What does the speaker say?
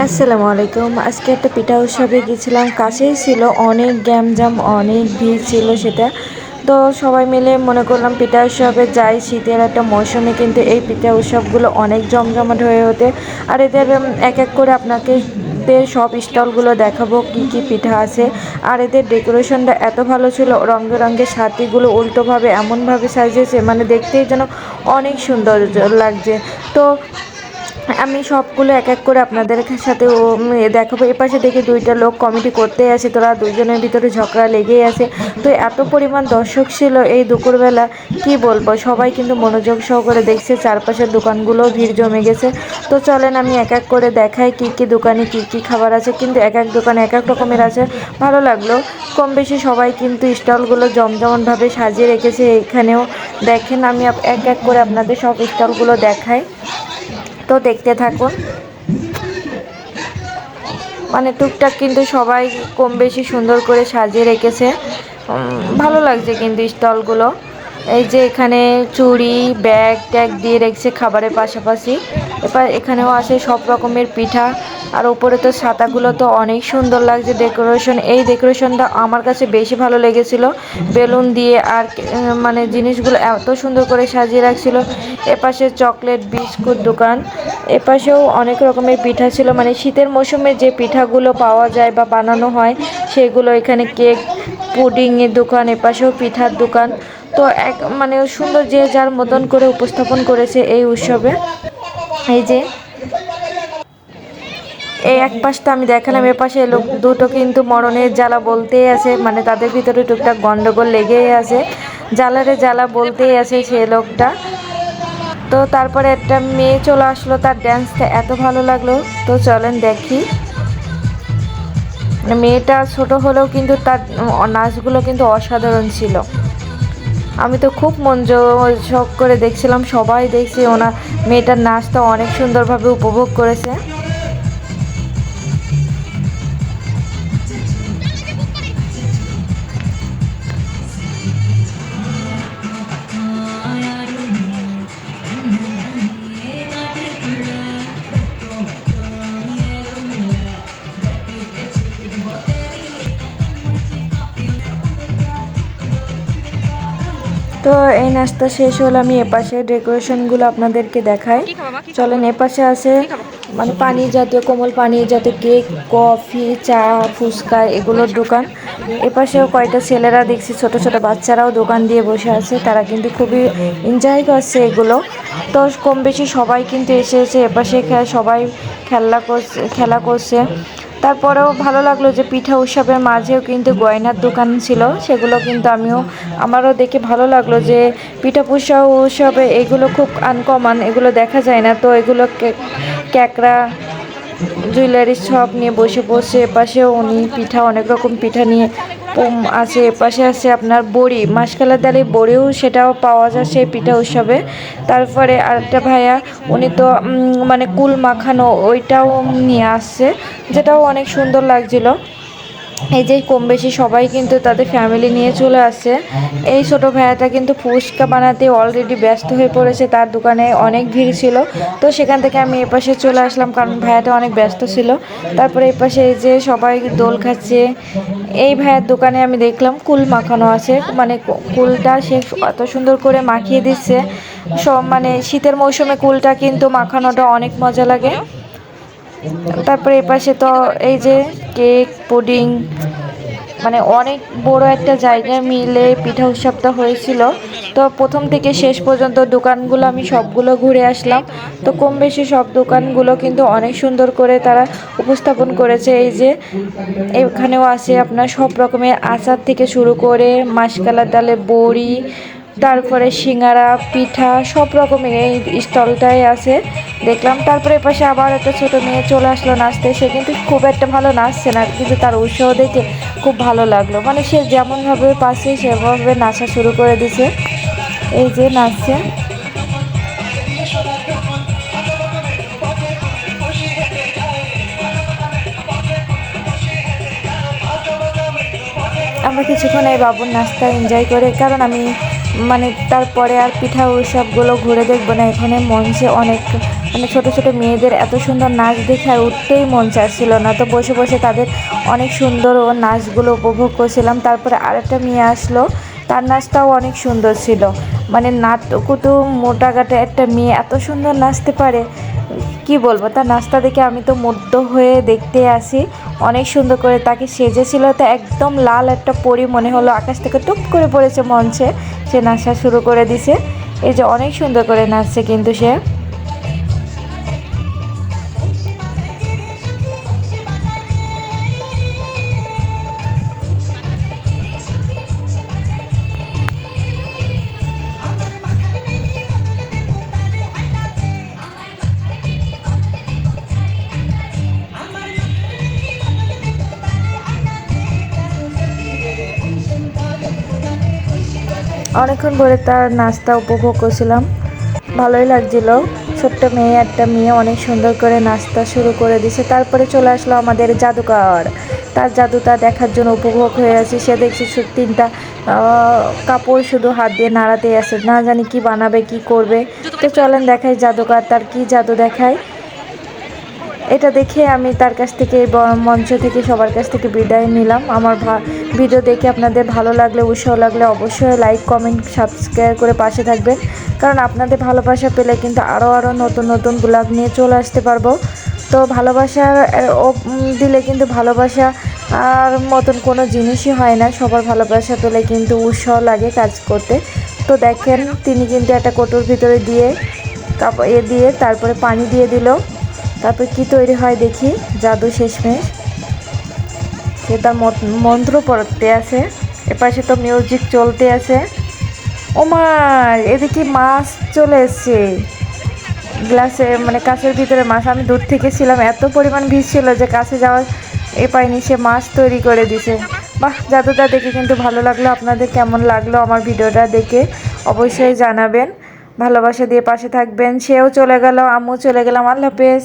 আসসালামু আলাইকুম। আজকে একটা পিঠা উৎসবে গেছিলাম, কাছেই ছিল, অনেক গ্যামজাম, অনেক ভিড় ছিল সেটা। তো সবাই মিলে মনে করলাম পিঠা উৎসবে যাই, শীতের একটা মৌসুমে কিন্তু এই পিঠা উৎসবগুলো অনেক জমজমাট হয়ে ওঠে। আর এদের এক এক করে আপনাকে সব স্টলগুলো দেখাবো কি কি পিঠা আছে। আর এদের ডেকোরেশনটা এত ভালো ছিল, রঙে রঙের ছাতিগুলো উল্টোভাবে এমনভাবে সাজিয়েছে, মানে দেখতেই যেন অনেক সুন্দর লাগছে। তো আমি সবগুলো এক এক করে আপনাদের সাথে দেখাবো। এপাশে দেখি দুইটা লোক কমিটি করতে আসে, তোরা দুইজনের ভিতরে ঝগড়া লেগেই আছে। তো এত পরিমাণ দর্শক ছিল এই দুপুরবেলা, কি বলবো, সবাই কিন্তু মনোযোগ সহকারে দেখছে, চারপাশের দোকানগুলো ভিড় জমে গেছে। তো চলেন আমি এক এক করে দেখাই কি কি দোকানে কি কি খাবার আছে, কিন্তু এক এক দোকানে এক এক রকমের আছে। ভালো লাগলো, কম বেশি সবাই কিন্তু স্টলগুলো জমজমাটভাবে সাজিয়ে রেখেছে। এখানেও দেখেন, আমি এক এক করে আপনাদের সব স্টলগুলো দেখাই, তো দেখতে থাকুন। মানে টুকটাক কিন্তু সবাই কম বেশি সুন্দর করে সাজিয়ে রেখেছে, ভালো লাগছে কিন্তু স্টলগুলো। এই যে এখানে চুড়ি, ব্যাগ ট্যাগ দিয়ে রেখেছে খাবারের পাশাপাশি। এবার এখানেও আছে সব রকমের পিঠা। আর উপরে তো ছাতাগুলো তো অনেক সুন্দর লাগছে ডেকোরেশন। এই ডেকোরেশনটা আমার কাছে বেশি ভালো লেগেছিল, বেলুন দিয়ে আর মানে জিনিসগুলো এত সুন্দর করে সাজিয়ে রাখছিল। এপাশে চকলেট বিস্কুট দোকান, এপাশেও অনেক রকমের পিঠা ছিল, মানে শীতের মৌসুমে যে পিঠাগুলো পাওয়া যায় বা বানানো হয় সেগুলো। এখানে কেক, পুডিংয়ের দোকান, এপাশেও পিঠার দোকান। তো এক মানে সুন্দর, যে যার মতন করে উপস্থাপন করেছে এই উৎসবে। এই যে এই এক পাশটা আমি দেখালাম, এ পাশে লোক দুটো কিন্তু মরণের জ্বালা বলতেই আছে, মানে তাদের ভিতরে টুকটাক গন্ডগোল লেগেই আছে, জ্বালারে জ্বালা বলতেই আছে সে লোকটা। তো তারপরে একটা মেয়ে চলে আসলো, তার ড্যান্সটা এত ভালো লাগলো। তো চলেন দেখি। মেয়েটা ছোট হলেও কিন্তু তার নাচগুলো কিন্তু অসাধারণ ছিল। আমি তো খুব মনোযোগ করে দেখছিলাম, সবাই দেখছি ওনার মেয়েটার নাচটা অনেক সুন্দরভাবে উপভোগ করেছে। তো এই নাস্তা শেষ হলে আমি এপাশে ডেকোরেশনগুলো আপনাদেরকে দেখাই। চলেন, এপাশে আছে মানে পানি জাতীয়, কোমল পানি জাতীয় কেক, কফি, চা, ফুচকা এগুলোর দোকান। এপাশেও কয়টা ছেলেরা দেখছি, ছোট ছোট বাচ্চারাও দোকান দিয়ে বসে আছে, তারা কিন্তু খুবই এনজয় করছে এগুলো। তো কম বেশি সবাই কিন্তু এসে এপাশে সবাই খেলা করছে। তারপরেও ভালো লাগলো যে পিঠা উৎসবের মাঝেও কিন্তু গয়নার দোকান ছিল, সেগুলো কিন্তু আমারও দেখে ভালো লাগলো যে পিঠা উৎসবে এগুলো খুব আনকমন, এগুলো দেখা যায় না। তো এগুলো ক্যাকড়া, জুয়েলারি শপ নিয়ে বসে বসে, এপাশেও উনি পিঠা, অনেক রকম পিঠা নিয়ে আছে। এপাশে আছে আপনার বড়ি, মাসকালের ডালের বড়িও, সেটাও পাওয়া যায় সেই পিঠা উৎসবে। তারপরে আরেকটা ভাইয়া, উনি তো মানে কুল মাখানো ওইটাও নিয়ে আসছে, যেটাও অনেক সুন্দর লাগছিল। এই যে কম বেশি সবাই কিন্তু তাদের ফ্যামিলি নিয়ে চলে আসছে। এই ছোট ভাইয়াটা কিন্তু ফুচকা বানাতে অলরেডি ব্যস্ত হয়ে পড়েছে, তার দোকানে অনেক ভিড় ছিল। তো সেখান থেকে আমি এপাশে চলে আসলাম, কারণ ভাইয়াটা অনেক ব্যস্ত ছিল। তারপরে এপাশে এই যে সবাই দোল খাচ্ছে। এই ভাইয়ের দোকানে আমি দেখলাম কুল মাখানো আছে, মানে কুলটা সে এত সুন্দর করে মাখিয়ে দিচ্ছে। সব মানে শীতের মৌসুমে কুলটা কিন্তু মাখানোটা অনেক মজা লাগে। তারপরে এপাশে তো এই যে কেক, পুডিং, মানে অনেক বড় একটা জায়গায় মিলে পিঠা উৎসবটা হয়েছিল। তো প্রথম থেকে শেষ পর্যন্ত দোকানগুলো আমি সবগুলো ঘুরে আসলাম। তো কম বেশি সব দোকানগুলো কিন্তু অনেক সুন্দর করে তারা উপস্থাপন করেছে। এই যে এখানেও আছে আপনার সব রকমের আচার থেকে শুরু করে মাসকালার ডালে বড়ি, তারপরে সিঙ্গারা, পিঠা, সব রকমের এই স্টলটাই আছে দেখলাম। তারপরে পাশে আবার একটা ছোট মেয়ে চলে আসলো নাচতে, সে কিন্তু খুব একটা ভালো নাচছে না, কিন্তু তার উৎসাহ দেখে খুব ভালো লাগলো, মানে সে যেমনভাবে পাচ্ছে সেভাবে নাচা শুরু করে দিছে। এই যে নাচছে। আমরা কিছুক্ষণ এই বাবুর নাচটা এনজয় করে, কারণ আমি মানে তারপরে আর পিঠা উৎসবগুলো ঘুরে দেখবো না, এখানে মঞ্চে অনেক মানে ছোট ছোট মেয়েদের এত সুন্দর নাচ দেখে আর উঠতেই মন চাচ্ছিল না। তো বসে বসে তাদের অনেক সুন্দর ও নাচগুলো উপভোগ করছিলাম। তারপরে আরেকটা মেয়ে আসলো, তার নাচটাও অনেক সুন্দর ছিল। মানে নাটকুটু মোটাকাটা একটা মেয়ে এত সুন্দর নাচতে পারে, কি বলবো। তার নাচটা দেখে আমি তো মুগ্ধ হয়ে দেখতে আসি। অনেক সুন্দর করে তাকে সেজেছিল, তো একদম লাল একটা পরী মনে হলো আকাশ থেকে টুপ করে পড়েছে মঞ্চে। সে নাচা শুরু করে দিছে। এই যে অনেক সুন্দর করে নাচছে কিন্তু সে। অনেকক্ষণ ধরে তার নাচটা উপভোগ করছিলাম, ভালোই লাগছিল। ছোট্ট মেয়ে, একটা মেয়ে অনেক সুন্দর করে নাচটা শুরু করে দিছে। তারপরে চলে আসলো আমাদের জাদুকর। তার জাদুটা দেখার জন্য উপভোগ হয়ে আছে। সে দেখছি তিনটা কাপড় শুধু হাত দিয়ে নাড়াতেই আছে, না জানি কি বানাবে কি করবে। তো চলেন দেখাই জাদুকর তার কি জাদু দেখায়। এটা দেখে আমি তার কাছ থেকে মঞ্চ থেকে সবার কাছ থেকে বিদায় নিলাম। আমার ভিডিও দেখে আপনাদের ভালো লাগলে, উৎসাহ লাগলে অবশ্যই লাইক কমেন্ট সাবস্ক্রাইব করে পাশে থাকবেন, কারণ আপনাদের ভালোবাসা পেলে কিন্তু আরও নতুন নতুন ব্লগ নিয়ে চলে আসতে পারবো। তো ভালোবাসা দিলে কিন্তু ভালোবাসা আর মতন কোনো জিনিসই হয় না। সবার ভালোবাসা পেলে কিন্তু উৎসাহ লাগে কাজ করতে। তো দেখেন তিনি কিন্তু একটা কোটোর ভিতরে দিয়ে দিয়ে তারপরে পানি দিয়ে দিল। তারপর কি তৈরি হয় দেখি। জাদু শেষমেশ সে তার মন্ত্র পড়তে আছে। এপাশে তো মিউজিক চলতে আছে। ও মা, এদিকে মাছ চলে এসছে গ্লাসে, মানে কাছের ভিতরে মাছ। আমি দূর থেকে ছিলাম, এত পরিমাণ ভিড় ছিল যে কাছে যাওয়ার পাইনি। সে মাছ তৈরি করে দিছে। বাহ, জাদুটা দেখে কিন্তু ভালো লাগলো। আপনাদের কেমন লাগলো আমার ভিডিওটা দেখে অবশ্যই জানাবেন। ভালোবাসা দিয়ে পাশে থাকবেন। সেও চলে গেল, আমিও চলে গেলাম। আল্লাহ হাফেজ।